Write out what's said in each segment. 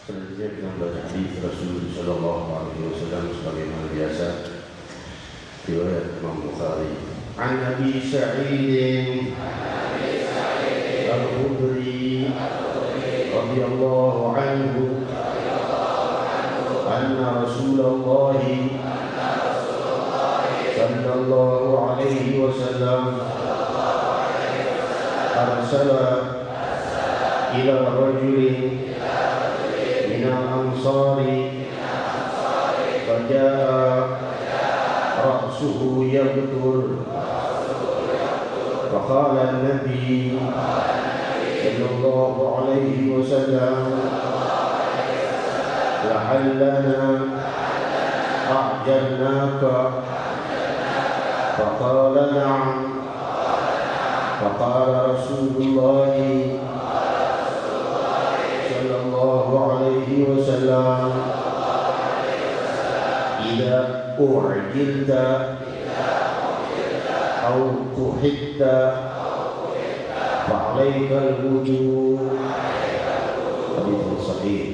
Selanjutnya kita membaca hadis Rasul sallallahu alaihi wasallam sebagaimana biasa riwayat Imam Bukhari. An Abi Sa'id Al-Khudri radhiyallahu anhu anna Rasulullah sallallahu alaihi wasallam arsala ila rajulin الأنصار فجاء رأسه يبتر فقال النبي صلى الله عليه وسلم لعلنا أعجلناك فقال نعم فقال رسول الله عليه وسلم إذا أعجلت أو كحلت فعليك الوضوء. حديث صحيح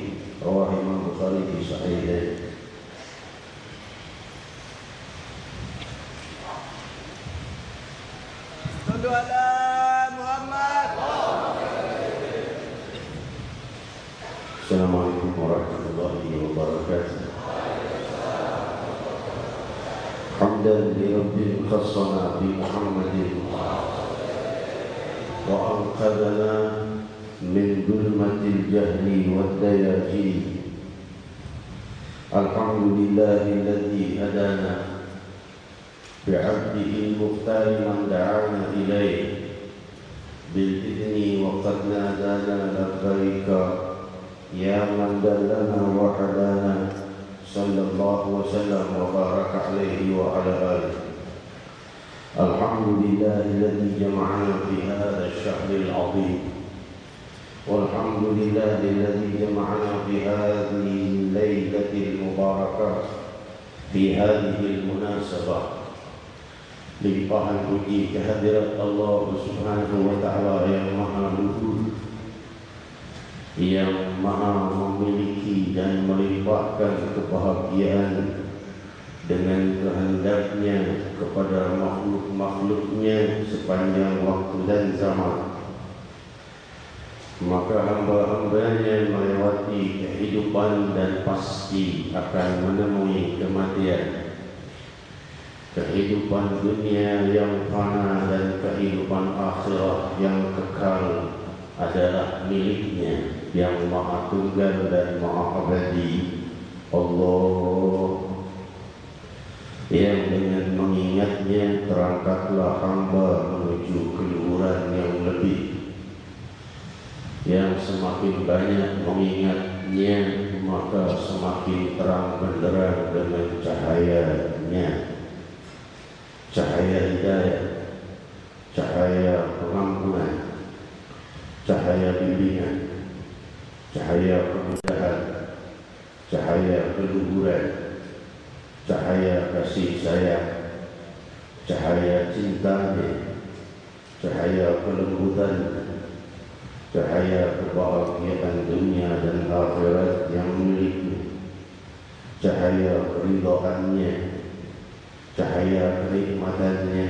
رواه الإمام البخاري في صحيحه. صلوا على محمد. Assalamualaikum warahmatullahi wabarakatuh. Hamdan li rabbil khassana bi Muhammadin wa anqadhana min dhulmatil jahli wad dayaji. Alhamdulillahi alladhi hadana bi'abdihi al-mukhtar man da'ana ilayhi bil idni wa qad nadana labbaika يا من دلنا وهدانا صلى الله وسلم وبارك عليه وعلى آله. الحمد لله الذي جمعنا في هذا الشهر العظيم والحمد لله الذي جمعنا في هذه الليلة المباركة في هذه المناسبة. Limpahan puji kehadirat Allah Subhanahu wa taala yang Maha Luhur, yang Maha memiliki dan melimpahkan kebahagiaan dengan kehendaknya kepada makhluk-makhluknya sepanjang waktu dan zaman. maka hamba-hambanya melewati kehidupan dan pasti akan menemui kematian. Kehidupan dunia yang fana dan kehidupan akhirat yang kekal adalah miliknya yang maha tunggal dan maha abadi, Allah, yang dengan mengingatnya terangkatlah hamba menuju keluhuran yang lebih. Yang semakin banyak mengingatnya, maka semakin terang benderang dengan cahayanya, cahaya hidayah, cahaya pengampunan, cahaya bimbingan, cahaya kemudahan, cahaya keluhuran, cahaya kasih sayang, cahaya cintanya, cahaya kelembutan, cahaya kebahagiaan dunia dan akhirat yang miliknya, cahaya keridhaannya, cahaya kenikmatannya,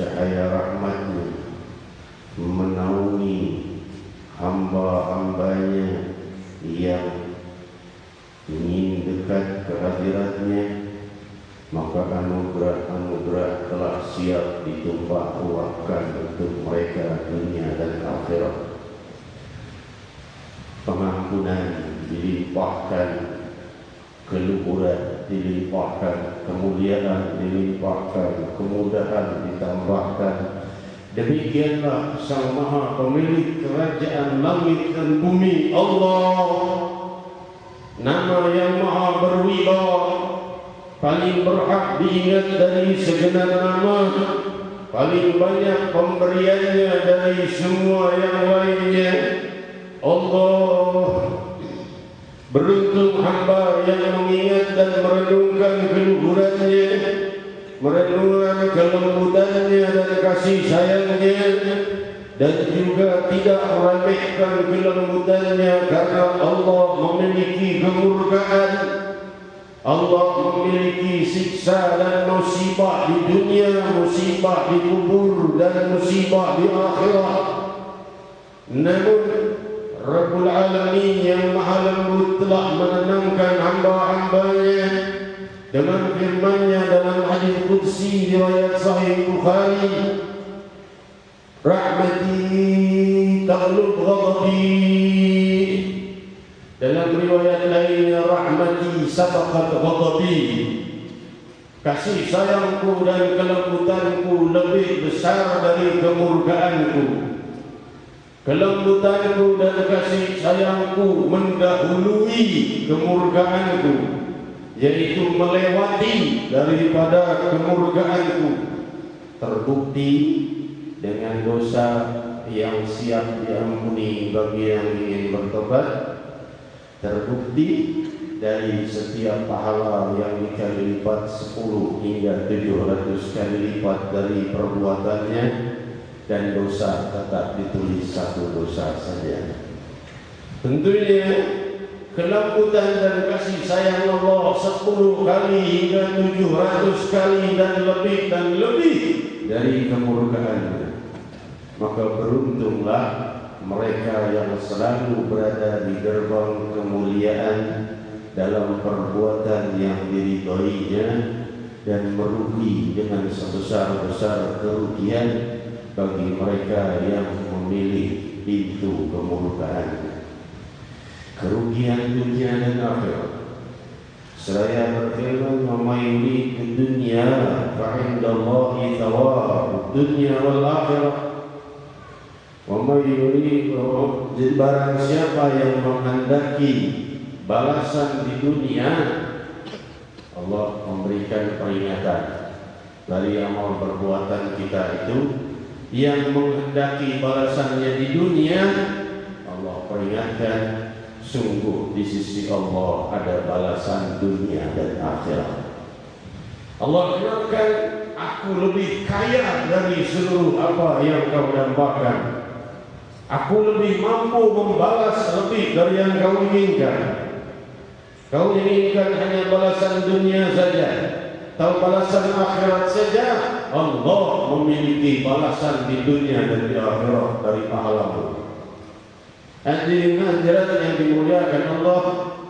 cahaya rahmatnya menaungi hamba-hambanya yang ingin dekat ke hadiratnya. Maka anugerah-anugerah telah siap ditumpah ruahkan untuk mereka dunia dan akhirat. Pengampunan dilimpahkan, keluhuran dilimpahkan, kemuliaan dilimpahkan, kemudahan ditambahkan. Demikianlah Sang Maha Pemilik kerajaan langit dan bumi, Allah, nama yang maha berwibawa, paling berhak diingat dari segenap nama, paling banyak pemberiannya dari semua yang lainnya. Allah, beruntung hamba yang mengingat dan merenungkan keluhurannya, merenungkan kelembutannya dan kasih sayangnya, dan juga tidak meremehkan kelembutannya, karena Allah memiliki kemurkaan. Allah memiliki siksa dan musibah di dunia, musibah di kubur, dan musibah di akhirat. Namun Rabbul Alamin yang maha lembut telah menenangkan hamba-hambanya dengan firman-Nya dalam hadis qudsi riwayat Sahih Bukhari, rahmati taghlub ghadabi. Dalam riwayat lainnya, rahmati sabaqat ghadabi. Kasih sayangku dan kelembutanku lebih besar dari kemurkaanku. Kelembutanku dan kasih sayangku mendahului kemurkaanku, yaitu melewati daripada kemurkaanku. Terbukti dengan dosa yang siap diampuni bagi yang ingin bertobat, terbukti dari setiap pahala yang dikali lipat 10 hingga 700 kali lipat dari perbuatannya, dan dosa tetap ditulis satu dosa saja. Tentunya kelembutan dan kasih sayang Allah 10 kali hingga 700 kali dan lebih dari kemurkaannya. Maka beruntunglah mereka yang selalu berada di gerbang kemuliaan dalam perbuatan yang diridhoinya, dan merugi dengan sebesar-besar kerugian bagi mereka yang memilih pintu kemurkaan. Kerugian dunia dan akhirat. Seraya berfirman, "Wa may yurid dunya fa 'indallahi thawabud dunya wal akhirah." Wa may yurid, barang siapa yang menghendaki balasan di dunia, Allah memberikan peringatan dari amal perbuatan kita itu. Yang menghendaki balasannya di dunia, Allah peringatkan, sungguh di sisi Allah ada balasan dunia dan akhirat. Allah firmankan, aku lebih kaya dari seluruh apa yang kau dambakan. Aku lebih mampu membalas lebih dari yang kau inginkan. Kau inginkan hanya balasan dunia saja, atau balasan akhirat saja. Allah memiliki balasan di dunia dan di akhirat dari pahalamu. Hadirin hadirat yang dimuliakan Allah,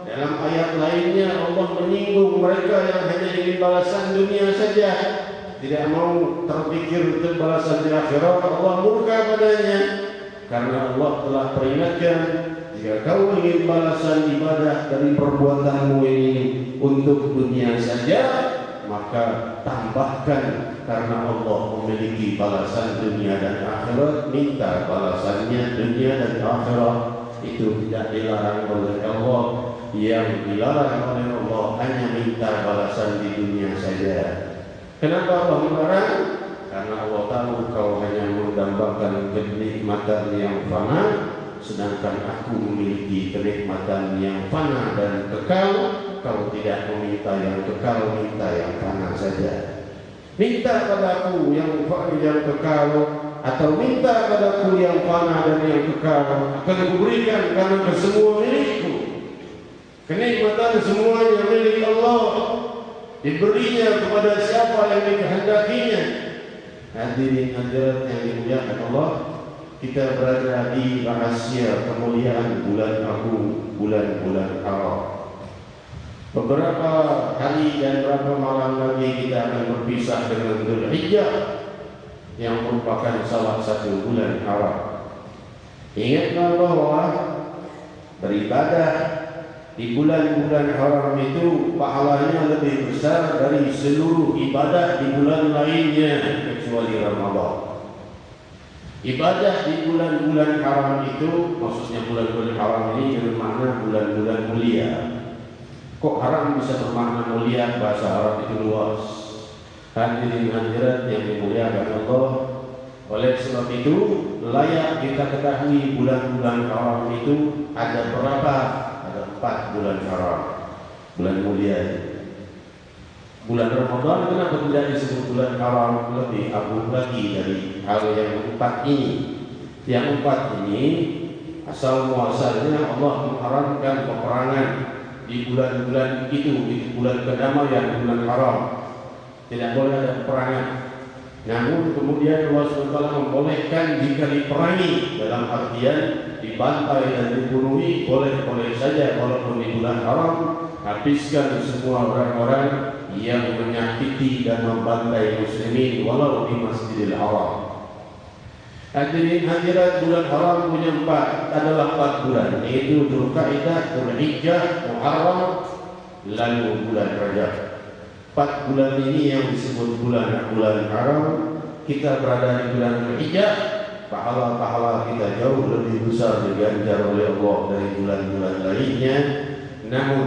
dalam ayat lainnya Allah menyinggung mereka yang hanya ingin balasan dunia saja, tidak mau terpikir untuk balasan di akhirat. Allah murka padanya karena Allah telah peringatkan, jika kau ingin balasan ibadah dari perbuatanmu ini untuk dunia saja, maka tambahkan, karena Allah memiliki balasan dunia dan akhirat, minta balasannya dunia dan akhirat. Itu tidak dilarang oleh Allah. Yang dilarang oleh Allah hanya minta balasan di dunia saja. Kenapa Allah melarang? Karena Allah tahu kau hanya mendambakan kenikmatan yang fana, sedangkan aku memiliki kenikmatan yang fana dan kekal. Kau tidak meminta yang kekal, minta yang fana saja. Minta padaku yang kekal, atau minta padaku yang fana dan yang kekal, akan kuberikan karena semua milikku. Kenikmatan semuanya milik Allah, diberinya kepada siapa yang dikehendakinya. Hadirin hadirat yang dimuliakan Allah, kita berada di rahasia kemuliaan bulan agung, bulan-bulan haram. Beberapa hari dan beberapa malam lagi kita akan berpisah dengan Dzulhijjah yang merupakan salah satu bulan haram. Ingatlah bahwa beribadah di bulan-bulan haram itu pahalanya lebih besar dari seluruh ibadah di bulan lainnya kecuali Ramadan. Ibadah di bulan-bulan haram itu, maksudnya bulan-bulan haram ini dengan makna bulan-bulan mulia. Kok haram bisa bermakna mulia? Bahasa Arab itu luas. Hadirin hadirat yang dimuliakan Allah, oleh sebab itu layak kita ketahui bulan-bulan haram itu ada berapa? Ada 4 bulan haram, bulan mulia. Bulan Ramadan kenapa tidak disebut bulan haram? Lebih agung lagi dari hal yang 4 ini. Yang 4 ini asal muasalnya Allah mengharamkan peperangan di bulan-bulan itu, di bulan kedamaian, bulan haram. Tidak boleh ada peperangan. Namun kemudian Allah SWT membolehkan jika diperangi, dalam artian dibantai dan dibunuhi, boleh-boleh saja walaupun di bulan haram. Habiskan semua orang-orang yang menyakiti dan membantai muslimin walau di Masjidil Haram. Hadirin hadirat, bulan haram punya 4, adalah 4 bulan, yaitu Dzulqa'dah, Dzulhijjah, Muharram, lalu bulan Rajab. 4 bulan ini yang disebut bulan haram. Kita berada di bulan Dzulhijjah, pahala-pahala kita jauh lebih besar diganjar oleh Allah dari bulan-bulan lainnya. Namun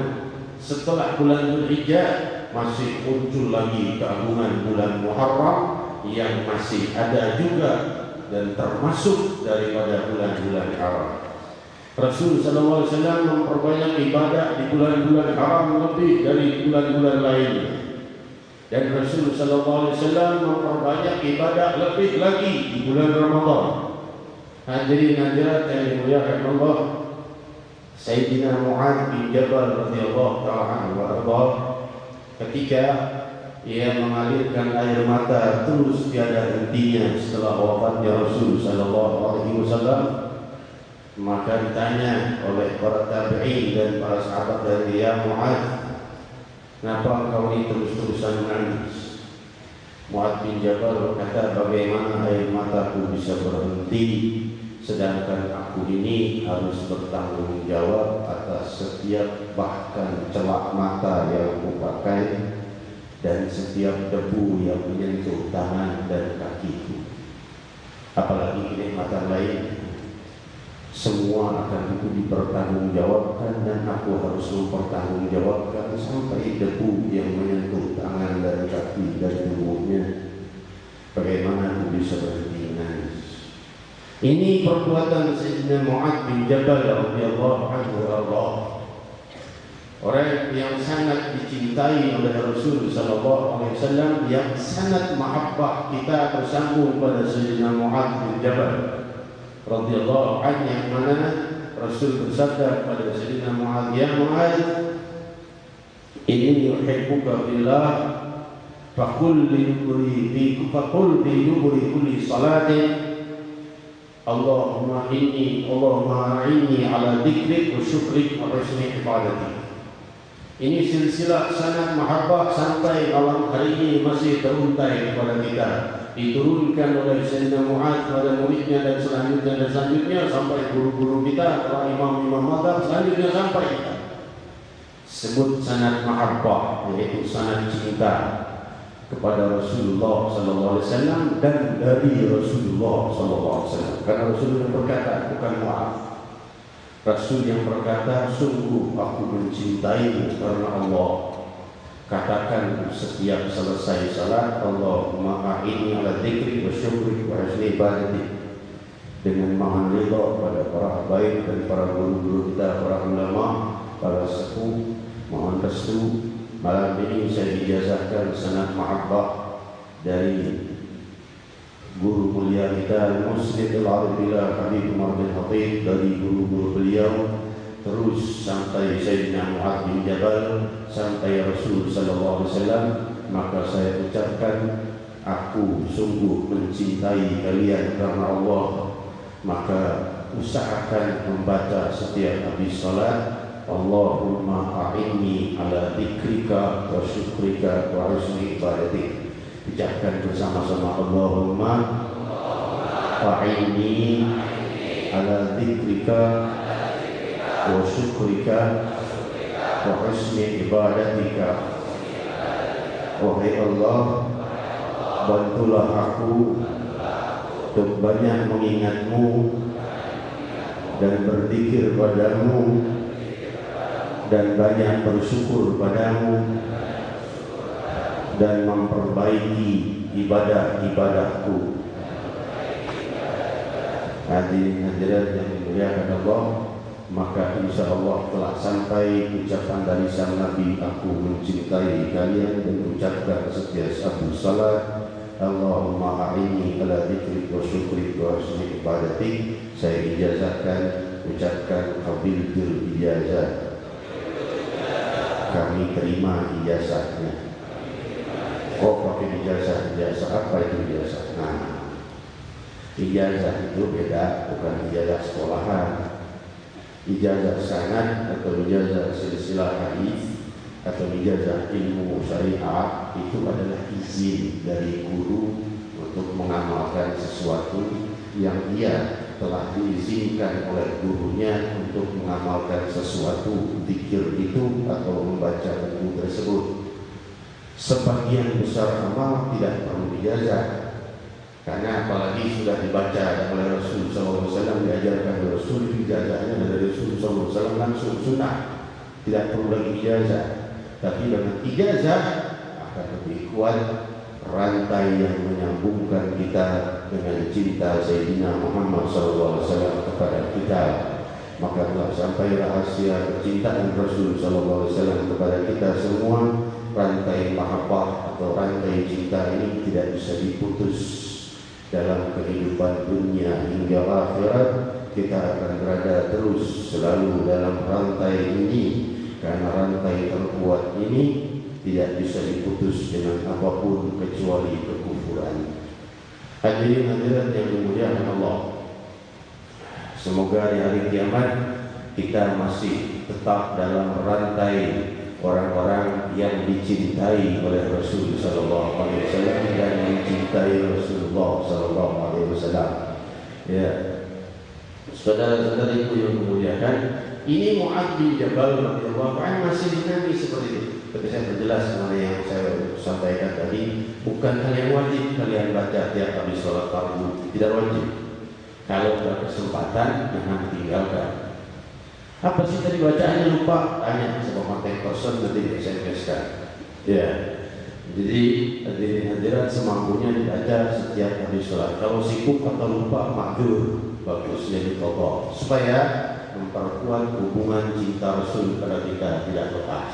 setelah bulan Dzulhijjah masih muncul lagi keagungan bulan Muharram yang masih ada juga dan termasuk daripada bulan-bulan haram. Rasul sallallahu alaihi wasallam memperbanyak ibadah di bulan-bulan haram lebih dari bulan-bulan lainnya. Dan Rasul sallallahu alaihi wasallam memperbanyak ibadah lebih lagi di bulan Ramadan. Hadirin hadirat yang dimuliakan Allah, Sayyidina Mu'adz bin Jabal radhiyallahu ta'ala anhu ketika ia mengalirkan air mata terus tiada hentinya setelah wafatnya Rasul sallallahu alaihi wasallam, maka ditanya oleh para tabi'in dan para sahabat dari ya Mu'adz, kenapa engkau ini terus-terusan menangis? Mu'adz bin Jabal berkata, bagaimana air mataku bisa berhenti sedangkan aku ini harus bertanggung jawab atas setiap bahkan celak mata yang kupakai dan setiap debu yang menyentuh tangan dan kakiku. Apalagi kenikmatan lain, semua akan itu dipertanggungjawabkan dan aku harus mempertanggungjawabkan sampai debu yang menyentuh tangan dan kaki dan tubuhnya. Bagaimana aku bisa berhenti menangis? Ini perbuatan Sayyidina Mu'adz bin Jabal radhiyallahu anhu Allah. Orang yang sangat dicintai oleh Rasul sallallahu alaihi wasallam, yang sangat mahabbah kita bersambung pada Sayyidina Mu'adz bin Jabal radhiyallahu anhu, yang mana Rasul bersabda kepada Sayyidina Mu'adz, ya Mu'adz, inni uhibbuka fillah faqul li duburi kulli salatin Allahumma a'inni ala dzikrik wa syukrik wa husni ibadatik. Ini silsilah sanad mahabbah sampai malam hari ini masih teruntai kepada kita. Diturunkan oleh Sayyidina Mu'adz pada muridnya dan selanjutnya sampai guru-guru kita, para imam-imam mazhab selanjutnya sampai kita. Sebut sanad mahabbah, yaitu sanad cinta kepada Rasulullah sallallahu alaihi wasallam dan dari Rasulullah sallallahu alaihi wasallam. Karena Rasul yang berkata, bukan Mu'adz. Rasul yang berkata, sungguh aku mencintaimu karena Allah. Katakan setiap selesai salat, Allahumma a'inni ala dzikri wa syukri wa husni ibadatik. Dengan mohon ridha pada para habaib dan para guru-guru kita, para ulama, para sepuh, mohon restu. Malam ini saya ijazahkan sanad mahabbah dari guru mulia kita Musnid al-Arabillah Habib Umar bin Khatib, dari guru-guru beliau terus sampai Sayyidina Mu'adz bin Jabal, sampai Rasul sallallahu alaihi wasallam. Maka saya ucapkan, aku sungguh mencintai kalian karena Allah. Maka usahakan membaca setiap habis salat, Allahumma a'inni ala dzikrika wa syukrika wa husni ibadatik. Ucapkan bersama-sama, Allahumma a'inni ala dzikrika wa syukrika wa husni ibadatika. Wahai Allah, bantulah aku untuk banyak mengingatmu dan berzikir padamu dan banyak bersyukur padamu dan memperbaiki ibadah-ibadahku. Hadirin hadirat yang dimuliakan Allah, maka insya Allah telah sampai ucapan dari sang Nabi, aku mencintai kalian, dan ucapkan setiap satu salat, Allahumma a'inni ala dzikrik wa syukrik wa husni ibadatik. Saya ijazahkan, ucapkan qabiltul ijazah. Kami terima ijazahnya. Oh, pakai ijazah apa itu ijazah? Nah, ijazah itu beda, bukan ijazah sekolahan. Ijazah sanad atau ijazah silsilah hadis atau ijazah ilmu syariat itu adalah izin dari guru untuk mengamalkan sesuatu yang dia telah diizinkan oleh gurunya untuk mengamalkan sesuatu zikir itu atau membaca buku tersebut. Sebagian besar amal tidak perlu ijazah, karena apalagi sudah dibaca oleh Rasul SAW, diajarkan oleh Rasul, ijazahnya dari Rasul SAW langsung sunnah, tidak perlu lagi ijazah. Tapi dengan ijazah akan lebih kuat rantai yang menyambungkan kita dengan cinta Sayyidina Muhammad SAW kepada kita. Maka telah sampai rahasia kecintaan Rasul SAW kepada kita semua. Rantai mahabbah atau rantai cinta ini tidak bisa diputus dalam kehidupan dunia hingga akhirat. Kita akan berada terus selalu dalam rantai ini, karena rantai terkuat ini tidak bisa diputus dengan apapun kecuali kekufuran. Hadirin hadirat yang dimuliakan Allah, semoga di hari kiamat kita masih tetap dalam rantai orang-orang yang dicintai oleh Rasul sallallahu alaihi wasallam dan mencintai Rasulullah sallallahu alaihi wasallam. Ya, saudara-saudariku yang dimuliakan, ini Mu'adz bin Jabal radhiyallahu anhu masih dinami seperti itu. Seperti saya perjelas mengenai yang saya sampaikan tadi, bukan hal yang wajib kalian baca tiap habis sholat fardu, tidak wajib. Kalau ada kesempatan jangan tinggalkan. Apa sih tadi bacaannya lupa? Tanya sama kontak person, nanti di SMS-kan. Ya, jadi hadirin-hadirat semampunya dibaca setiap habis sholat. Kalau sibuk atau lupa, maklum, bagusnya ditolong supaya memperkuat hubungan cinta Rasul pada kita tidak lepas.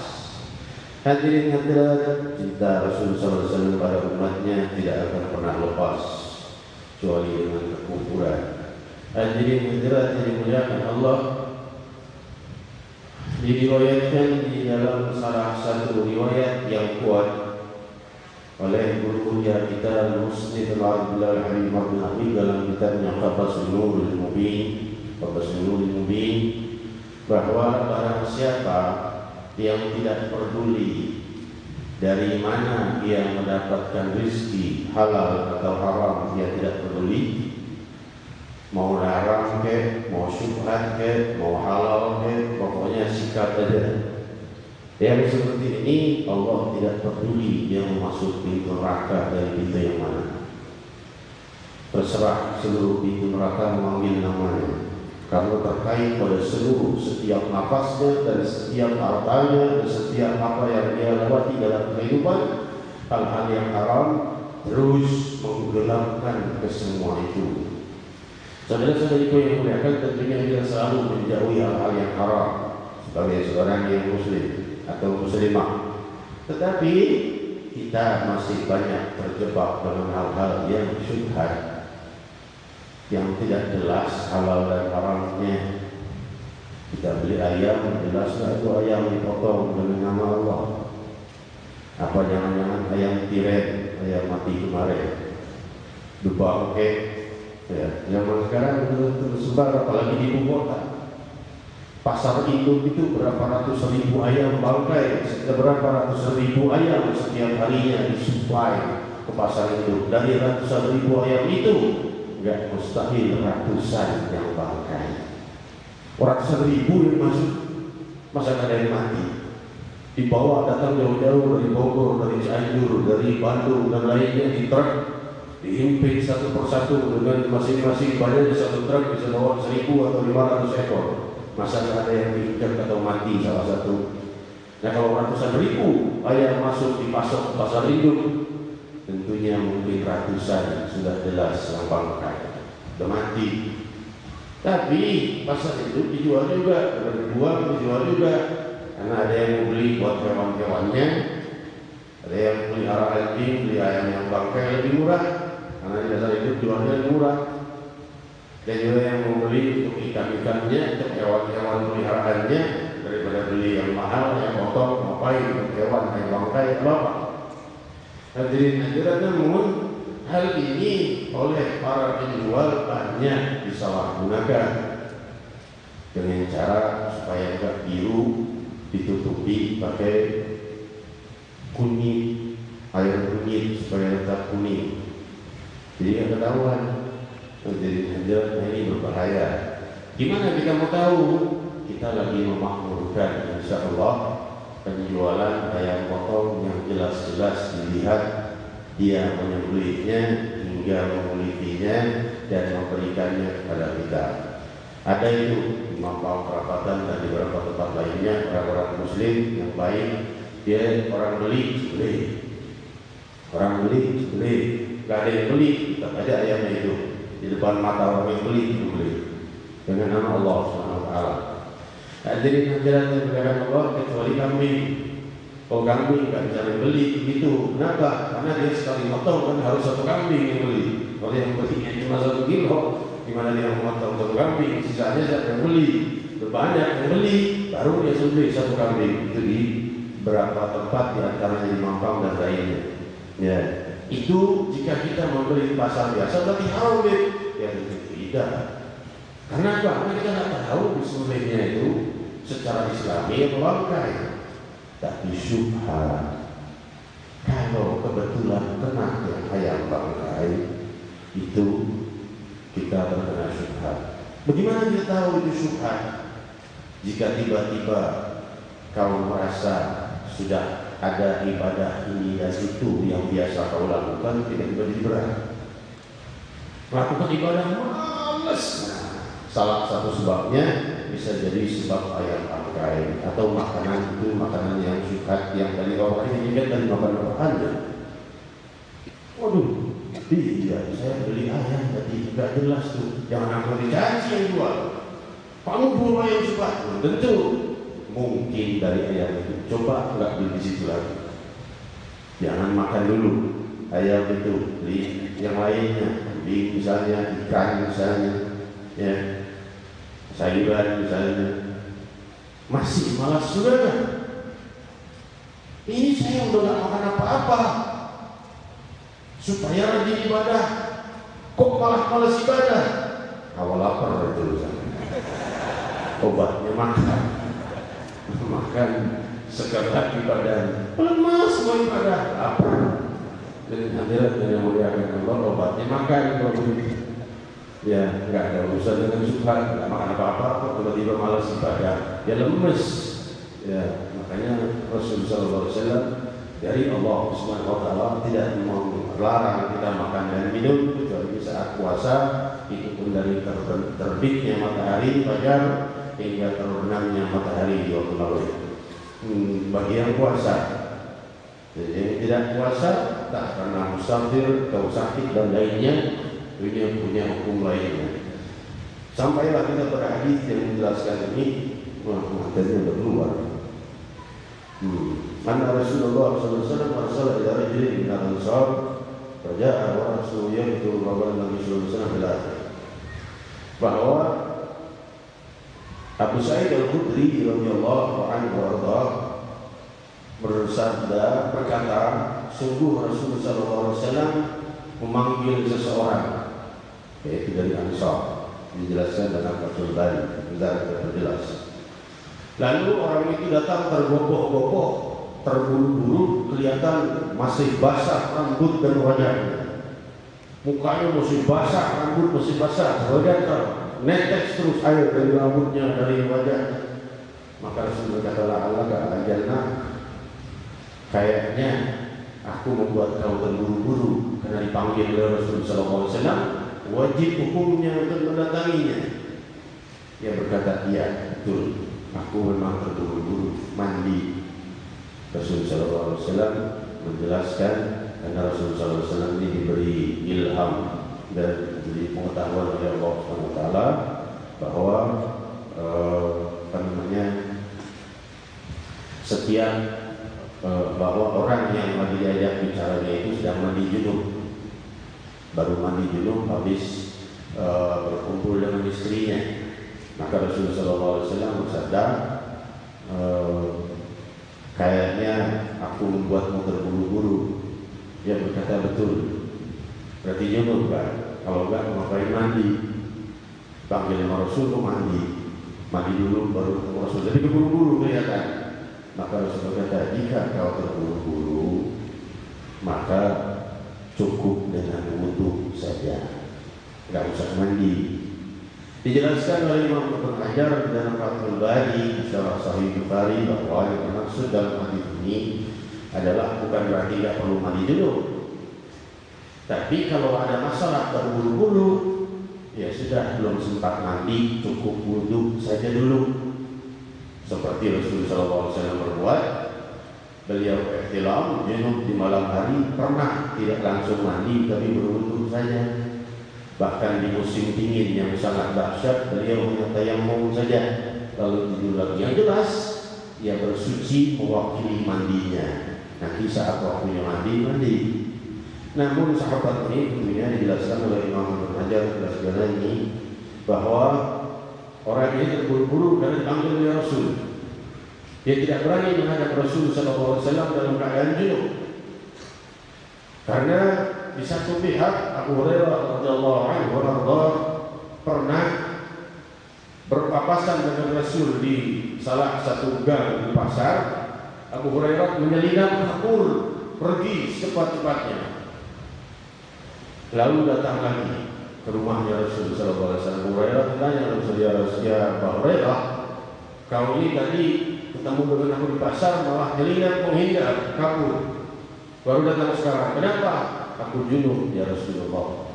Hadirin hadirat, cinta Rasul SAW pada umatnya tidak akan pernah lepas kecuali dengan kekufuran. Hadirin hadirat yang dimuliakan Allah, diriwayatkan di dalam salah satu riwayat yang kuat oleh guru kita Musnid Al-Abdullah Al-Habib dalam kitabnya Qabasul Nurul Mubin, bahwa barang siapa yang tidak peduli dari mana dia mendapatkan rezeki, halal atau haram, dia tidak peduli, mau haram ke, mau syubhat ke, mau halal ke, pokoknya sikat aja. Yang seperti ini Allah tidak peduli dia masuk pintu neraka dari pintu yang mana. Terserah seluruh pintu neraka mengambil namanya, karena terkait pada seluruh setiap nafasnya dan setiap hartanya dan setiap apa yang dia lewati dalam kehidupan, hal-hal yang haram terus menggelapkan ke semua itu. Saudara-saudariku yang muliakan, tentunya kita selalu menjauhi hal-hal yang haram sebagai seorang yang muslim atau muslimah. Tetapi kita masih banyak terjebak dengan hal-hal yang syubhat, yang tidak jelas halal dan haramnya. Kita beli ayam, jelas nggak itu ayam dipotong dengan nama Allah? Apa jangan-jangan ayam tiren, ayam mati kemarin, dibangke? Ya, zaman sekarang tersebar, apalagi di ibu kota. Pasar induk itu berapa ratus ribu ayam bangkai, berapa ratus ribu ayam setiap harinya disuplai ke pasar induk. Dari ratusan ribu ayam itu, enggak mustahil ratusan yang bangkai. Ratusan ribu yang masuk, masa ada yang mati? Dibawa datang jauh-jauh dari Bogor, dari Cianjur, dari Bandung dan lainnya di truk, dihimpit satu persatu dengan masing-masing badannya satu truk bisa bawa 1.000 atau 500 ekor. Masa ada yang diikat atau mati salah satu? Nah, kalau ratusan ribu ayam masuk dipasok pasar induk, tentunya mungkin ratusan sudah jelas yang bangkai, sudah mati. Tapi pasar induk dijual juga, dijual juga, karena ada yang mau beli buat hewan-hewannya, ada yang pelihara anjing, beli ayam yang bangkai lebih murah, karena di pasar induk jualnya lebih murah. Dan juga yang membeli untuk ikan-ikannya, untuk hewan-hewan peliharaannya, daripada beli yang mahal, yang potong, ngapain untuk hewan yang bangkai, apa? Hadirin hadirat, namun hal ini oleh para penjual banyak disalahgunakan dengan cara supaya enggak biru, ditutupi pakai kunyit, air kunyit supaya tetap kuning. Jadi nggak ketahuan. Jadi ini berbahaya. Gimana kita mau tahu? Kita lagi memakmurkan, insya Allah, penjualan ayam potong yang jelas-jelas dilihat dia menyembelihnya hingga memilikinya dan memberikannya kepada kita. Ada itu di Mampang Perapatan dan di beberapa tempat lainnya, orang-orang muslim yang baik, dia orang beli, gak ada yang beli, tetap ada ayamnya itu di depan mata orang yang beli dengan nama Allah SWT. Hadirin hadirat yang dimuliakan Allah, kecuali kambing. Kalau kambing nggak bisa membeli begitu. Kenapa? Karena dia sekali motong kan harus satu kambing yang beli. Kalau yang belinya cuma 1 kilo, gimana dia memotong satu kambing? Sisanya siapa yang beli? Banyak yang beli, baru dia sembelih satu kambing. Itu di beberapa tempat di antaranya di Mampang dan lainnya. Ya. Itu jika kita membeli di pasar biasa berarti haram deh. Ya tidak. Karena apa? Karena kita tidak tahu disembelihnya itu secara Islami atau bangkai. Tapi syubhat, kalau kebetulan kena yang ayam bangkai, itu kita terkena syubhat. Bagaimana kita tahu itu syubhat? Jika tiba-tiba kau merasa sudah ada ibadah ini dan itu yang biasa kau lakukan, tiba-tiba jadi berat. Melakukan ibadah malas. Salah satu sebabnya bisa jadi sebab ayam bangkai atau makanan itu makanan yang syubhat yang tadi kau inginkan dari makan-makannya. Waduh, iya saya beli ayam tadi tidak jelas tuh. Jangan aku dicaci yang jual. Kamu buru ayam syubhat, tentu. Mungkin dari ayam itu, coba nggak beli di situ lagi. Jangan makan dulu ayam itu, beli yang lainnya, beli misalnya ikan misalnya, ya, sayuran misalnya. Masih malas juga kan? Ini saya udah nggak makan apa-apa, supaya rajin ibadah. Kok malah malas ibadah? Awal lapar itu obatnya makan. Makan sekedar ibadah, lemas mau ibadah, lapar. Jadi hadirat yang muliakan Allah, obatnya makan. Ya, nggak ada urusan dengan syubhat, nggak makan apa-apa, kok tiba-tiba malas ibadah, ya lemes. Ya, makanya Rasulullah SAW dari Allah Subhanahu Wa Taala tidak melarang kita makan dan minum kecuali saat puasa, itu pun dari terbitnya matahari fajar hingga terbenamnya matahari di waktu malam. Bagi yang puasa, jadi yang tidak puasa tak karena musafir atau sakit dan lainnya, dunia punya hukum lainnya. Sampailah kita pada hadis yang menjelaskan ini. Matanya udah keluar. Anna Rasulullah SAW arsala ila rajulin min al-ansar faja'a wa rasulullah yaqulu rabban Nabi sallallahu alaihi wasallam, bahwa Abu Sa'id Al-Khudri radhiyallahu anhu warda bersabda, berkata, sungguh Rasulullah sallallahu alaihi wasallam memanggil seseorang, yaitu dari Ansar, dijelaskan dalam Fathul Bari, tidak terjelas. Lalu orang itu datang tergopoh-gopoh, terburu-buru, kelihatan masih basah rambut dan wajahnya. Mukanya masih basah, rambut masih basah, wajah netes terus air dari rambutnya, dari wajahnya. Maka Rasul berkata, Allah ajalna, kayaknya aku membuat kau terburu-buru karena dipanggil oleh Rasulullah SAW, wajib hukumnya untuk mendatanginya. Dia berkata, iya betul, aku memang terburu-buru mandi. Rasulullah SAW menjelaskan karena Rasulullah SAW ini diberi ilham dan diberi pengetahuan oleh Allah SWT bahwa setiap bahwa orang yang lagi diajak bicaranya itu sedang mandi junub, baru mandi junub habis berkumpul dengan istrinya. Maka Rasulullah SAW bersabda, kayaknya aku membuatmu terburu-buru. Dia berkata, betul, berarti junub kan? Kalau enggak ngapain mandi? Panggil Rasul mandi dulu baru Rasul. Jadi keburu-buru kelihatan. Maka Rasul berkata, jika kau terburu-buru, maka cukup dengan wudu saja, enggak usah mandi. Dijelaskan oleh Imam Ibnu Hajar dalam Fathul Bari Syarah Sahih Bukhari bahwa yang maksud dalam hadis ini adalah bukan berarti tidak perlu mandi dulu, tapi kalau ada masalah terburu-buru, ya sudah, belum sempat mandi, cukup wudu saja dulu. Seperti Rasulullah SAW berbuat, beliau ihtilam junub di malam hari, pernah tidak langsung mandi tapi berwudu saja. Bahkan di musim dingin yang sangat dahsyat, beliau hanya tayammum saja, lalu tidur lagi. Yang jelas, ia bersuci mewakili mandinya. Nanti saat waktunya mandi. Namun sahabat ini tentunya dijelaskan oleh Imam Ibnu Hajar dalam ini bahwa orang ini terburu-buru karena dipanggil oleh Rasul. Dia tidak berani menghadap Rasul SAW dalam keadaan junub, karena di satu pihak Abu Hurairah radhiyallahu anhu pernah berpapasan dengan Rasul di salah satu gang di pasar. Abu Hurairah menyelinap kabur, pergi secepat-cepatnya. Lalu datang lagi ke rumahnya Rasul sallallahu alaihi wasallam. Abu Hurairah tanya Rasul, ya Abu Hurairah, kau ini tadi ketemu dengan aku di pasar malah menyelinap menghindar kabur, baru datang sekarang. Kenapa? Aku junub ya Rasulullah.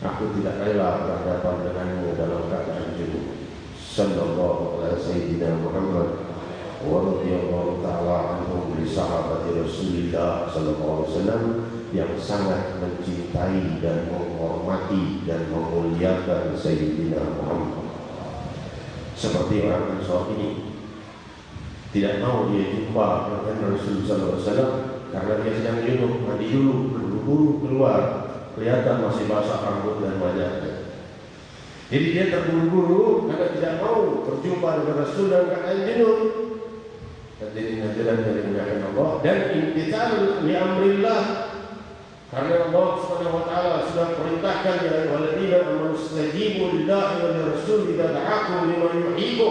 Aku tidak rela berhadapan denganmu dalam keadaan junub. Sallallahu alaihi sayyidina Muhammad wa radhiyallahu ta'ala anhum li sahabati Rasulillah sallallahu alaihi wasallam yang sangat mencintai dan menghormati dan memuliakan Sayyidina Muhammad. Seperti orang Ansar ini tidak mau dia jumpa dengan Rasulullah sallallahu alaihi wasallam karena dia sedang junub, mandi dulu, buru-buru keluar, kelihatan masih basah rambut dan wajahnya. Jadi dia terburu-buru karena tidak mau berjumpa dengan Rasul dalam keadaan junub. Jadi najaran dari muliakan Allah dan imtithal li amrillah, Karena Allah Subhanahu wa taala sudah perintahkan, ya ayyuhalladzina amanu istajibu lillahi wa lirrasul idza da'akum lima yuhibbu.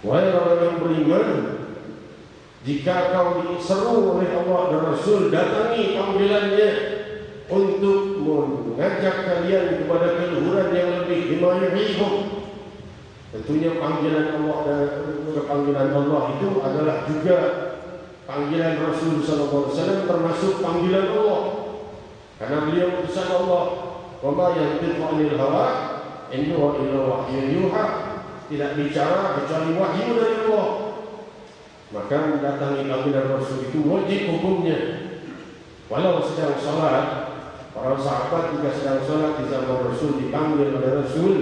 Wahai orang yang beriman, jika kau diseru oleh Allah dan Rasul, datangi panggilannya untuk mengajak kalian kepada keluhuran yang lebih lima yuhibbu. Tentunya panggilan Allah dan panggilan Allah itu adalah juga panggilan Rasul sallallahu alaihi wasallam, termasuk panggilan Allah. Karena beliau utusan Allah. Wa ma yantiqu 'anil hawa in huwa illa wahyun yuha. Tidak bicara kecuali wahyu dari Allah. Maka mendatangi panggilan Rasul itu wajib hukumnya. Walau sedang salat, para sahabat juga sedang salat di zaman Rasul dipanggil oleh Rasul,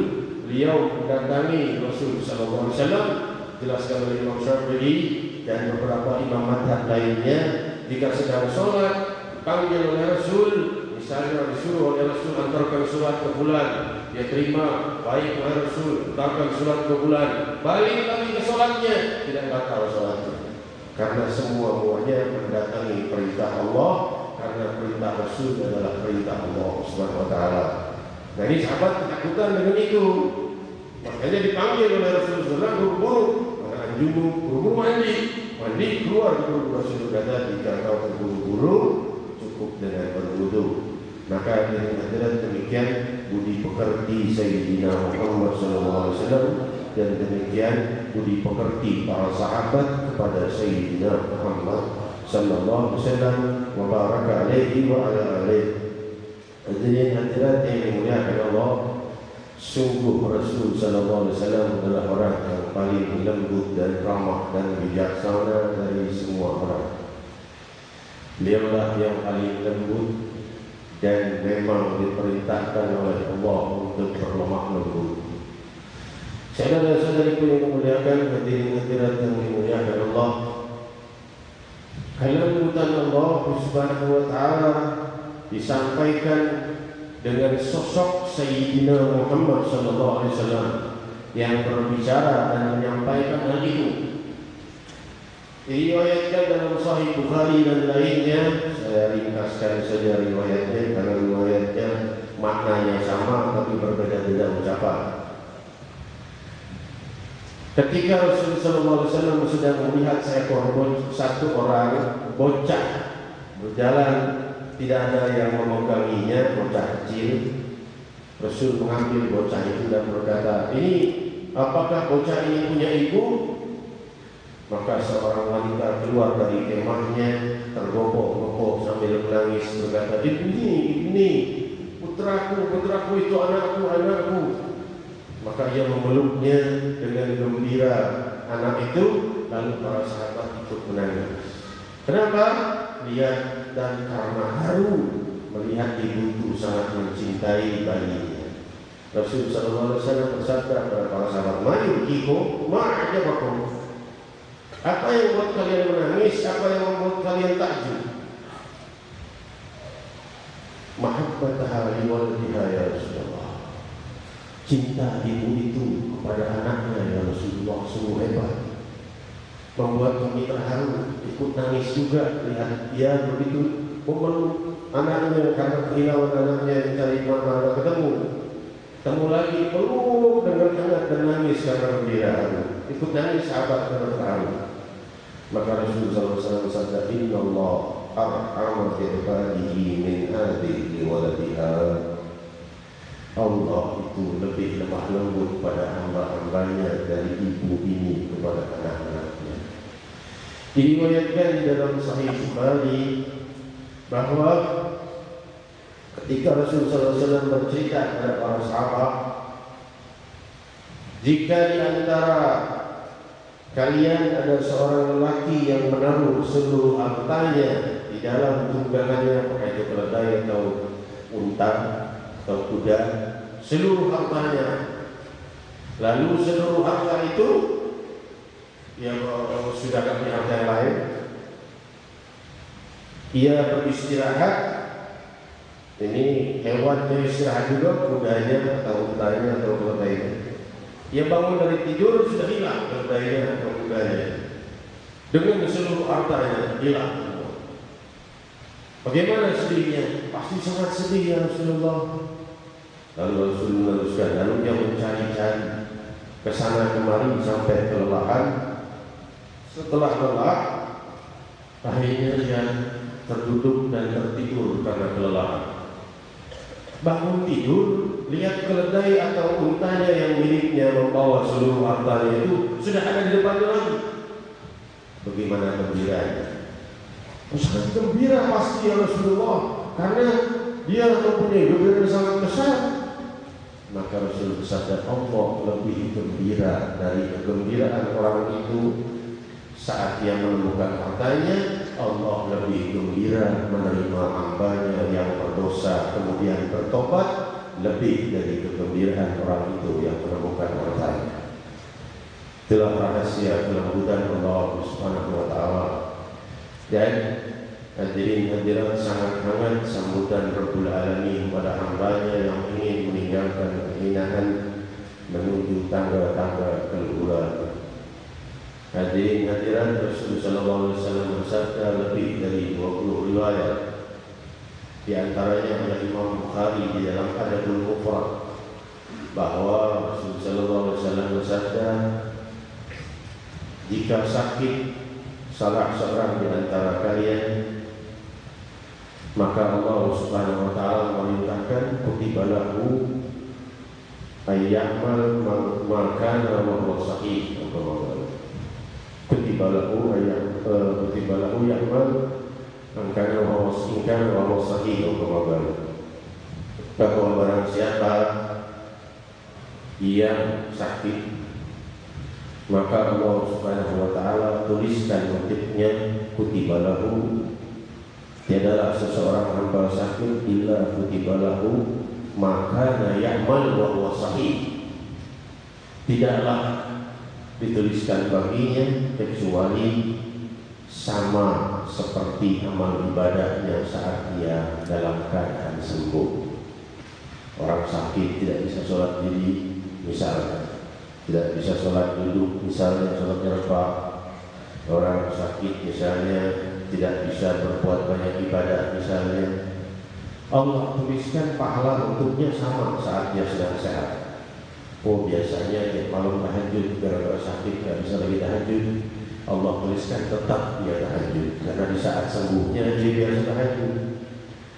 beliau mendatangi Rasul sallallahu alaihi wasallam. Jelaskan oleh Imam Syafi'i dan beberapa imam madhab lainnya, jika sedang sholat dipanggil oleh Rasul, misalnya disuruh oleh Rasul antarkan surat ke bulan, dia terima, baik oleh Rasul, antarkan surat ke bulan, balik lagi ke sholatnya, tidak batal sholatnya, karena semuanya mendatangi perintah Allah, karena perintah Rasul adalah perintah Allah Subhanahu wa taala. Nah, ini sahabat ketakutan dengan itu, makanya dipanggil oleh Rasul buru-buru, junub, buru-buru mandi keluar buru-buru. Rasul berkata, jika kau terburu-buru cukup dengan berwudu. Maka dengan hadirat demikian budi pekerti Sayyidina Muhammad SAW, dan demikian budi pekerti para sahabat kepada Sayyidina Muhammad sallallahu alaihi wasallam wa baraka alaihi wa ala alihi. Hadirin hadirat yang dimuliakan Allah, sungguh Rasul sallallahu alaihi wasallam adalah orang yang paling lembut dan ramah dan bijaksana dari semua orang. Beliaulah yang paling lembut dan memang diperintahkan oleh Allah untuk berlemah lembut. Saudara-saudariku yang memuliakan, hadirin hadirat yang dimuliakan Allah, kelembutan Allah Subhanahu wa taala disampaikan dengan sosok Sayyidina Muhammad sallallahu alaihi wasallam yang berbicara dan menyampaikan hal itu. Diriwayatkan dalam Sahih Bukhari dan lainnya. Saya ringkaskan saja riwayatnya karena riwayatnya maknanya sama tapi berbeda-beda ucapan. Ketika Rasulullah SAW sedang melihat satu orang bocah berjalan, tidak ada yang memeganginya, bocah kecil. Rasul mengambil bocah itu dan berkata, "Ini apakah bocah ini punya ibu?" Maka seorang wanita keluar dari kemahnya, tergopok-gopok sambil menangis, berkata, ini putraku itu anakku. Maka ia memeluknya dengan gembira anak itu, lalu para sahabat ikut menangis. Kenapa? Lihat dan karena haru melihat ibu itu sangat mencintai bayinya. Rasul sallallahu alaihi wasallam bersabda kepada para sahabat, "Ma'ajabakum, ma'ajabakum." Apa yang membuat kalian menangis? Apa yang membuat kalian takjub? Mahabbataha liwaladiha ya Rasulullah. Cinta ibu itu kepada anaknya ya Rasulullah sungguh hebat, membuat kami terharu, ikut nangis juga lihat dia begitu memeluk anaknya karena kehilangan anaknya, mencari mana ketemu lagi, peluk dengan hangat dan nangis karena gembira, ikut nangis sahabat karena terharu. Maka Rasulullah SAW bersabda, "Inna Allah arhamar bi ibadihi min hadhihi waladiha." Allah itu lebih lemah lembut pada hamba-hambanya dari ibu ini kepada anak-anaknya. Diriwayatkan di dalam Sahih Bukhari bahwa ketika Rasulullah SAW bercerita kepada para sahabat, jika di antara kalian ada seorang lelaki yang menaruh seluruh hartanya di dalam tunggangannya, apakah itu keledai atau unta atau kuda, seluruh hartanya, lalu seluruh harta itu yang sudah kami harta yang lain, ia beristirahat. Ini hewannya istirahat juga, kudanya atau untanya atau keledainya. Ia bangun dari tidur sudah hilang keledainya atau kudanya, dengan seluruh hartanya hilang. Bagaimana sedihnya? Pasti sangat sedih ya Rasulullah. Lalu Rasul meneruskan, lalu dia mencari-cari kesana kemari sampai kelelahan. Setelah lelah, akhirnya dia terduduk dan tertidur karena kelelahan. Bangun tidur, lihat keledai atau untanya yang miliknya membawa seluruh hartanya itu sudah ada di depannya lagi. Bagaimana gembiranya? Sangat gembira pasti ya Rasulullah, karena dia mempunyai gembira yang sangat besar. Maka Rasul bersabda, Allah lebih gembira dari kegembiraan orang itu saat dia menemukan hartanya. Allah lebih gembira menerima hambanya yang berdosa kemudian bertobat lebih dari kegembiraan orang itu yang menemukan hartanya. Itulah rahasia kelembutan Allah Subhanahu wa Ta'ala. Dan hadirin-hadirat, sangat hangat sambutan Rabbul Alamin pada hambanya yang ingin meninggalkan kehinaan menuju tangga-tangga keluhuran. Hadirin hadirat, Rasulullah SAW bersabda lebih dari 20 riwayat. Di antaranya adalah Imam Bukhari di dalam Adabul Mufrad bahwa Rasulullah SAW bersabda, jika sakit salah seorang di antara kalian, maka Allah Subhanahu wa Ta'ala memerintahkan kutiba lahu ayyamal makana wa huwa sahih. Kutiba lahu ya'mal angkana wa huwa sahih. Bahwa barang siapa yang sakit, maka Allah Subhanahu wa Ta'ala tuliskan untuknya kutiba lahu, tiadalah seseorang hamba sakit illa kutiba lahu maka ya'mal wa huwa sahih, tidaklah dituliskan baginya kecuali sama seperti amal ibadahnya saat dia dalam keadaan sembuh. Orang sakit tidak bisa sholat diri misalnya, tidak bisa sholat duduk misalnya, sholatnya rebah. Orang sakit misalnya tidak bisa berbuat banyak ibadah misalnya, Allah tuliskan pahala untuknya sama saat dia sedang sehat. Oh, biasanya dia malam tahajud gara-gara sakit tidak bisa lagi tahajud, Allah tuliskan tetap dia tahajud karena di saat sembuhnya dia biasa tahajud.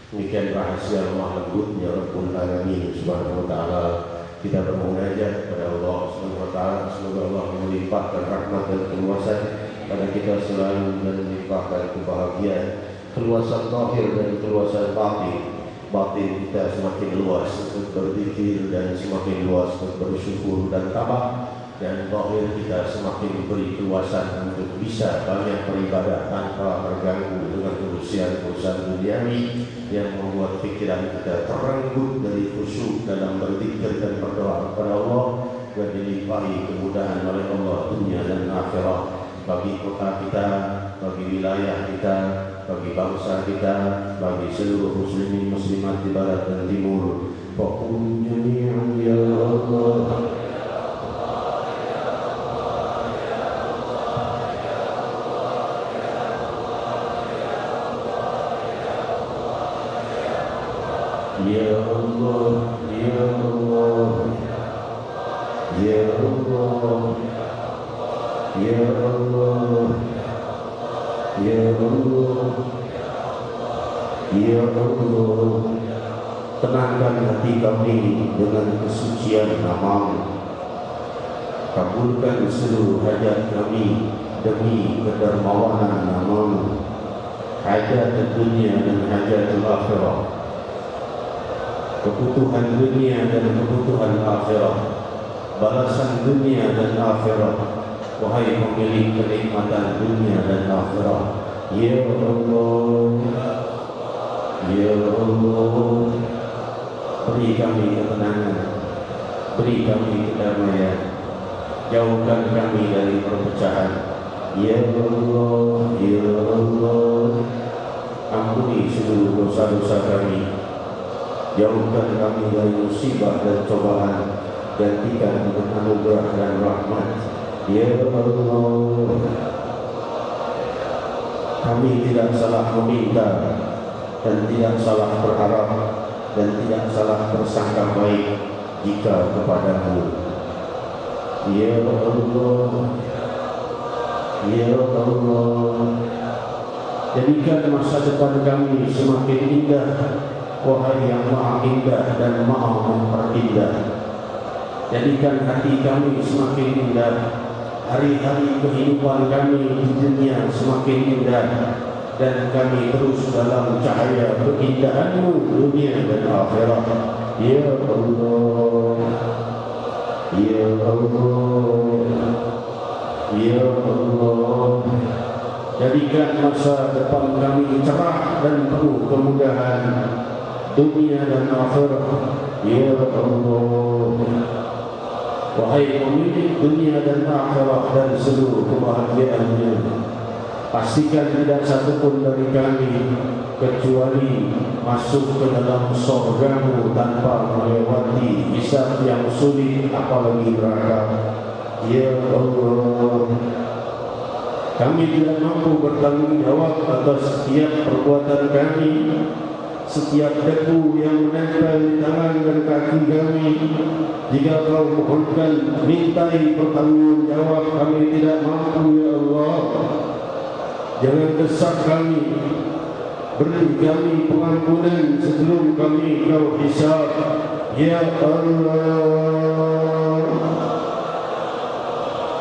Demikian rahasia Allah lembutnya Rabbul Alamin Subhanahu wa Ta'ala. Kita bermunajat kepada Allah Subhanahu wa Ta'ala, semoga Allah melimpahkan rahmat dan keluasan pada kita selalu dan melimpahkan kebahagiaan, keluasan zahir dan keluasan batin. Batin kita semakin luas untuk berzikir dan semakin luas untuk bersyukur dan tabah, dan zahir kita semakin diberi keluasan untuk bisa banyak beribadah tanpa terganggu dengan urusan duniawi yang membuat pikiran kita terenggut dari khusyuk dalam berzikir dan berdoa kepada Allah, dan dilimpahi kemudahan oleh Allah dunia dan akhirat bagi kota kita, bagi wilayah kita, bagi bangsa kita, bagi seluruh muslimin muslimat di barat dan timur. Faqul jami'an ya Allah, ya Allah, ya Allah, ya Allah, ya Allah, ya Allah, ya Allah. Tenangkan hati kami dengan kesucian nama-Mu. Kabulkan seluruh hajat kami demi kedermawanan nama-Mu. Hajat dunia dan hajat akhirat, kebutuhan dunia dan kebutuhan akhirat, balasan dunia dan akhirat. Wahai pemilik kenikmatan dunia dan akhirat, ya Allah, ya Allah, beri kami ketenangan, beri kami kedamaian, jauhkan kami dari perpecahan. Ya Allah, ya Allah, ampuni seluruh dosa-dosa kami, jauhkan kami dari musibah dan cobaan, gantikan dengan anugerah dan rahmat. Ya Allah, kami tidak salah meminta, dan tidak salah berharap dan tidak salah bersangka baik jika kepadamu. Ya Allah, Ya Allah, jadikan masa depan kami semakin indah, wahai yang maha indah dan maha memperindah. Jadikan hati kami semakin indah, hari-hari kehidupan kami di dunia semakin indah, dan kami terus dalam cahaya keindahan-Mu dunia dan akhirat. Ya Allah, Ya Allah, Ya Allah, jadikan masa depan kami cerah dan penuh kemudahan dunia dan akhirat. Ya Allah, wahai pemilik dunia dan akhirat dan seluruh kebahagiaannya, pastikan tidak satupun dari kami kecuali masuk ke dalam surga-Mu tanpa melewati hisab yang sulit, apalagi neraka. Ya Allah, kami tidak mampu bertanggung jawab atas setiap perbuatan kami, setiap debu yang menempel di tangan dan kaki kami. Jika Kau mohonkan mintai pertanggung jawab, kami tidak mampu. Ya Allah, jangan desak kami, beri kami pengampunan sebelum kami Kau hisab. Ya Allah,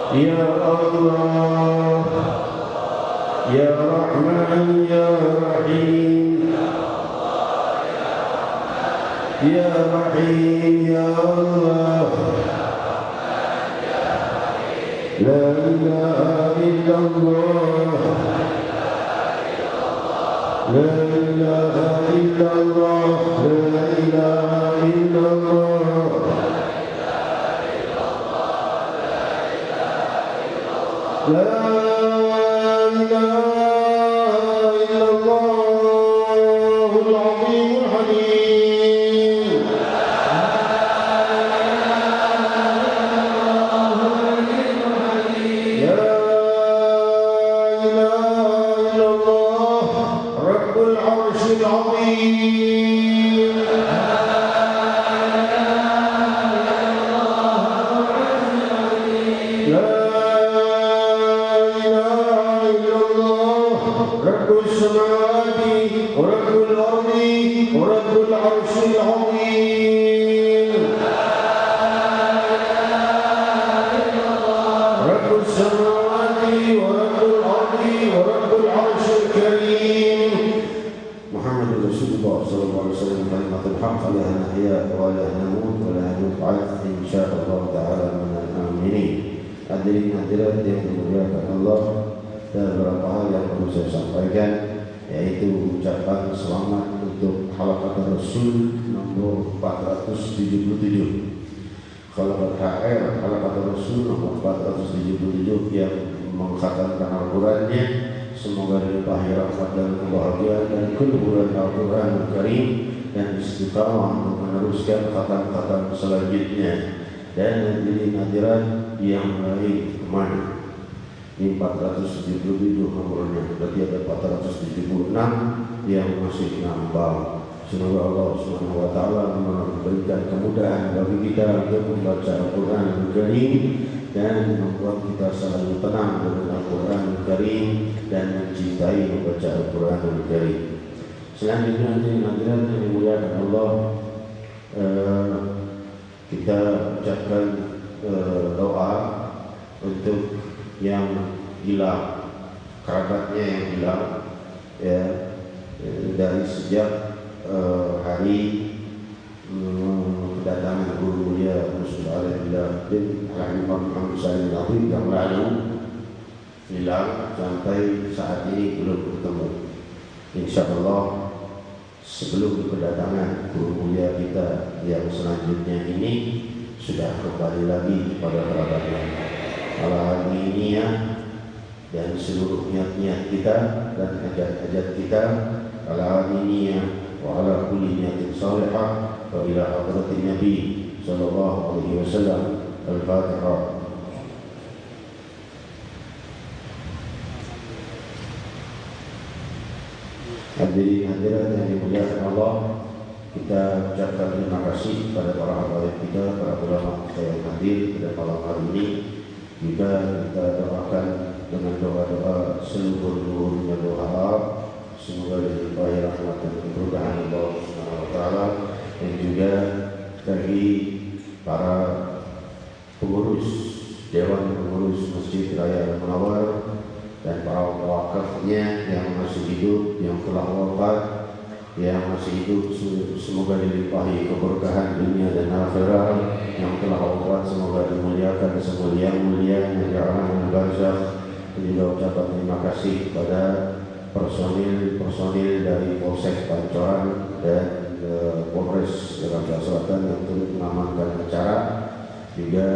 Ya Allah, Ya Rahman, Ya Rahim, Ya Rahim, Ya Allah, La ilaha illallah, La ilaha illallah, La ilaha illallah, La ilaha illallahul azimul halim. Ya ilaha illallah rabbul arsyil azim. Rabbus samawati wa rabbul ardi wa rabbul arsyil azim. Rabbus samawati wa rabbul ardi wa rabbul arsyil karim. Muhammadur Rasulullah sallallahu alaihi wasallam, kalimatul haqq la nahya wa la namut wa la nub'ats insyaallah taala minal aminin. Hadirin hadirat yang dimuliakan Allah, dan beberapa hal yang perlu saya sampaikan, yaitu ucapan selamat untuk Halaqat Rasul nomor 477. Halaqat HR Halaqat Rasul nomor 477 yang mengkhatamkan Al-Qur'annya. Semoga dilimpahi rahmat dan kebahagiaan dan keluhuran Al-Qur'an Karim dan istiqamah untuk meneruskan khatam-khatam selanjutnya. Dan hadirin hadirat yang lain kemana? Ini 477 nomornya, berarti ada 476 yang masih nambah. Semoga Allah Subhanahu wa taala memberikan kemudahan bagi kita untuk membaca Al-Qur'an Al-Karim dan membuat kita selalu tenang dengan Al-Qur'an Al-Karim dan mencintai membaca Al-Qur'an Al-Karim. Selanjutnya hadirin yang dimuliakan Allah, kita ucapkan doa untuk yang hilang, kerabatnya yang hilang, ya, dari sejak hari kedatangan Guru Mulia Muhammad Al-Billah bin Al-Imam Muhammad Al-Nabi yang lalu hilang sampai saat ini belum bertemu. Insyaallah sebelum kedatangan Guru Mulia kita yang selanjutnya ini sudah kembali lagi kepada kerabatnya. Ala niat dan seluruh niat-niat kita dan hajat-hajat kita, ala niat wa ala kulli niatin salihah wa ila hadratin Nabi sallallahu alaihi wasallam. Al-Fatihah. Hadirin hadirat yang dimuliakan Allah, kita ucapkan terima kasih kepada para habaib kita, para ulama kita yang hadir pada malam hari ini. Juga kita doakan dengan doa-doa seluruh-luruhnya doa, semoga dilimpahi rahmat dan keberkahan Allah Subhanahu wa taala, dan juga bagi para pengurus Dewan Pengurus Masjid Raya Al-Munawwar dan para wakafnya yang masih hidup, yang telah wafat, yang masih hidup, semoga dilimpahi keberkahan dunia dan akhirat. Yang telah wafat semoga dimuliakan semulia-mulianya di alam barzakh. Juga ucapan terima kasih kepada personil dari Polsek Pancoran dan Polres Jakarta Selatan yang turut mengamankan acara. Juga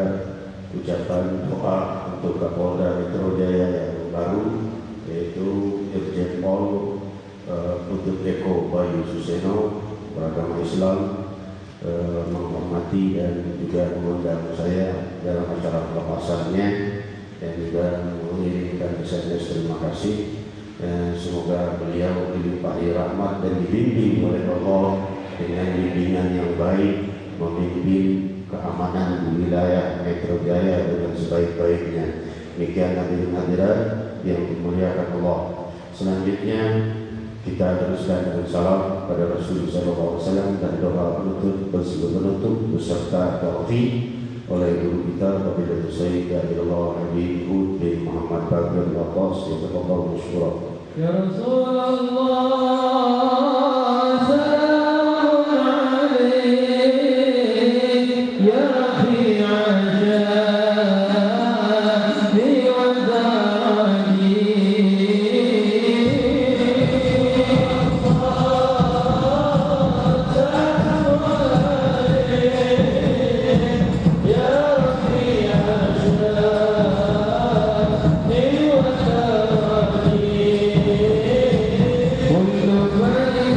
ucapan doa untuk Kapolda Metro Jaya yang baru, yaitu Irjen Pol Putut Eko Bayu Suseno, beragama Islam, menghormati dan juga mengundang saya dalam acara pelepasannya, dan juga mengirimkan SMS terima kasih. Semoga beliau dilimpahi rahmat dan dibimbing oleh Allah dengan bimbingan yang baik, memimpin keamanan di wilayah Metro Jaya dengan sebaik-baiknya. Demikian hadirin hadirat yang dimuliakan Allah. Selanjutnya kita teruskan dengan salam pada Rasulullah SAW dan doa penutup beserta taufiq oleh guru kita Fadilatul Sayyid Abdullah Habib Hud bin Muhammad Bagir Al-Abbas yang terkabul masyhur. Ya Rasulullah,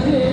untuk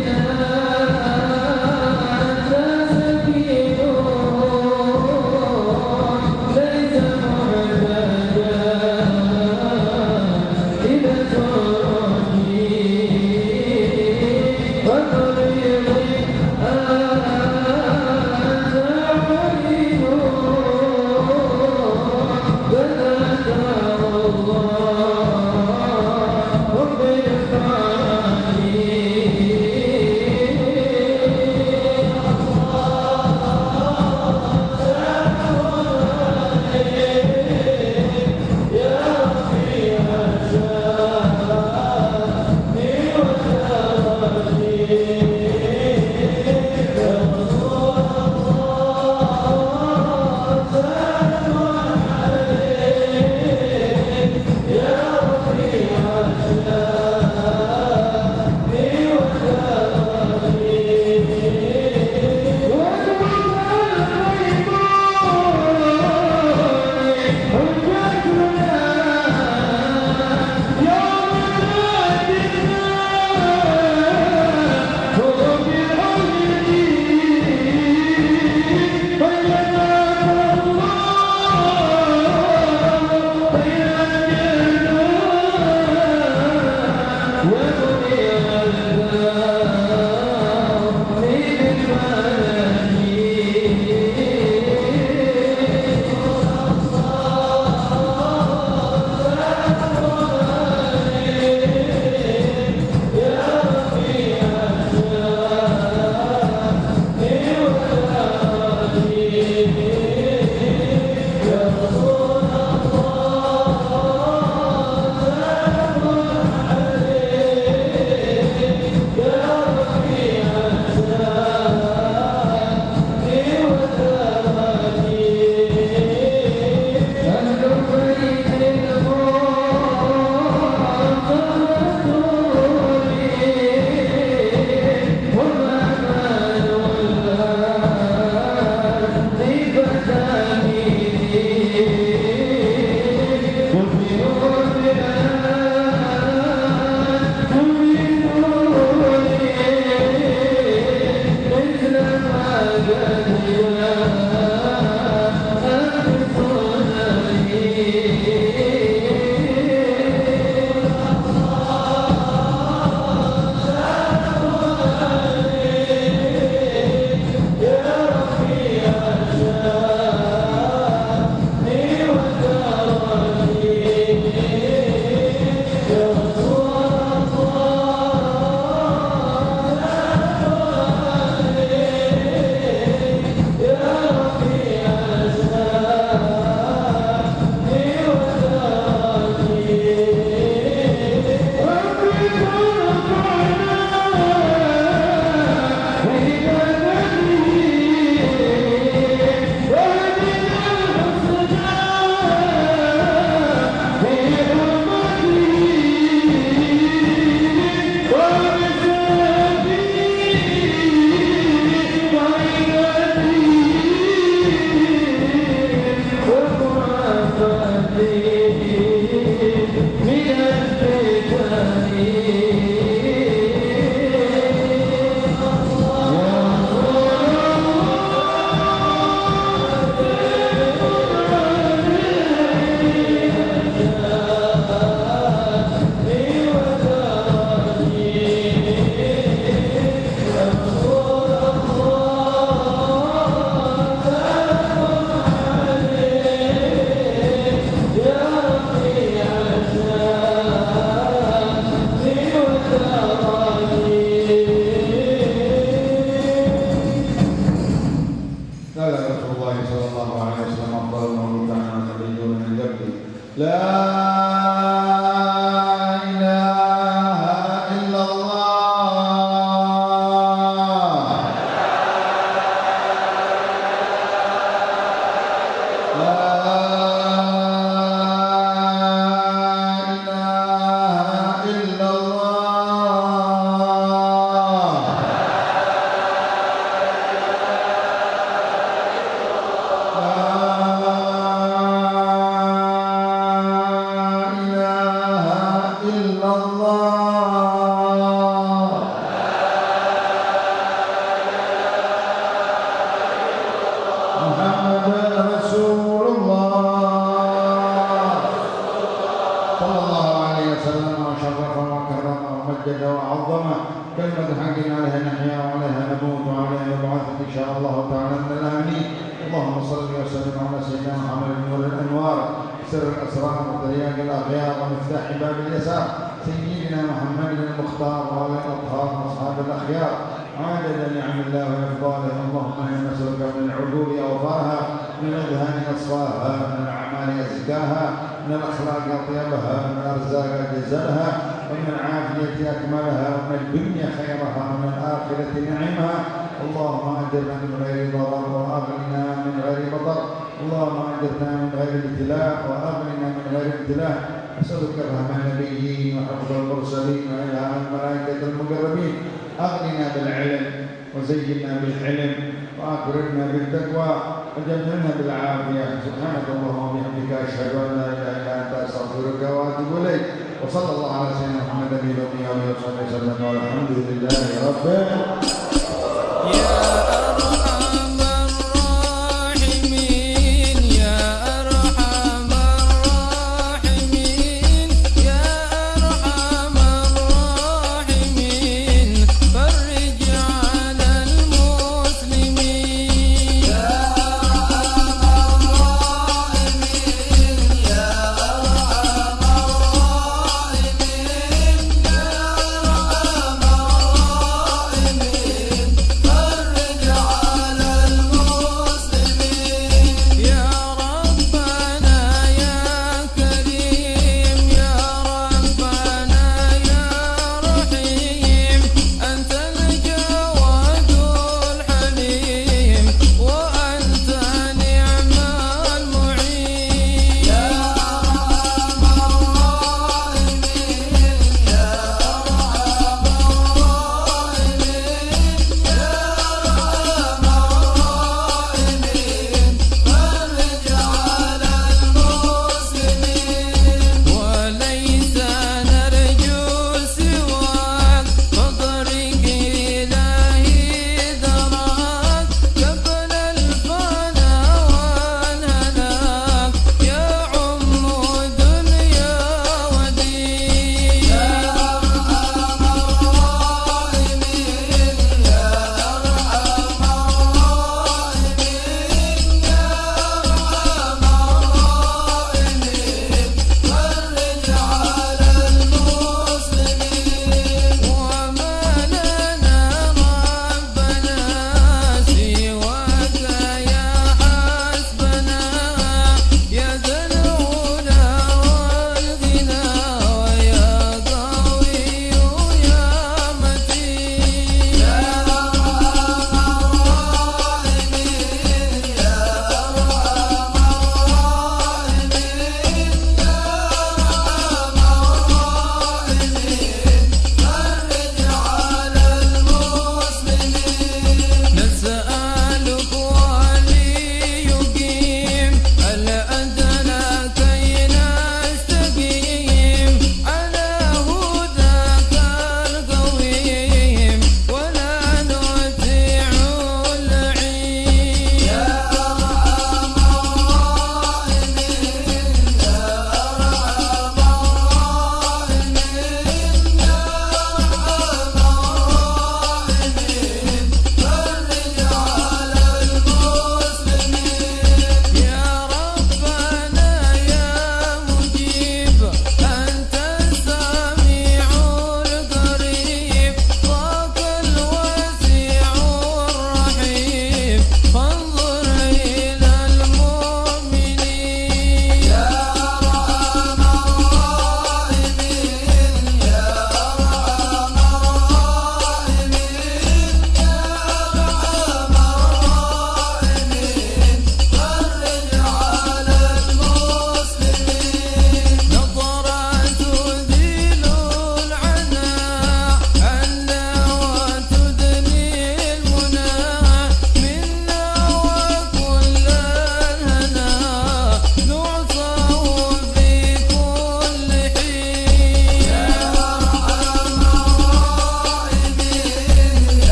وزينا بالحلم وأكرمنا بالتقوى وجملنا بالعافية. سبحانك اللهم وبحمدك أشهد أن لا إله إلا أنت أستغفرك وأتوب إليك. وصلى الله على سيدنا محمد النبي الأمي وصحبه وسلم والحمد لله رب العالمين.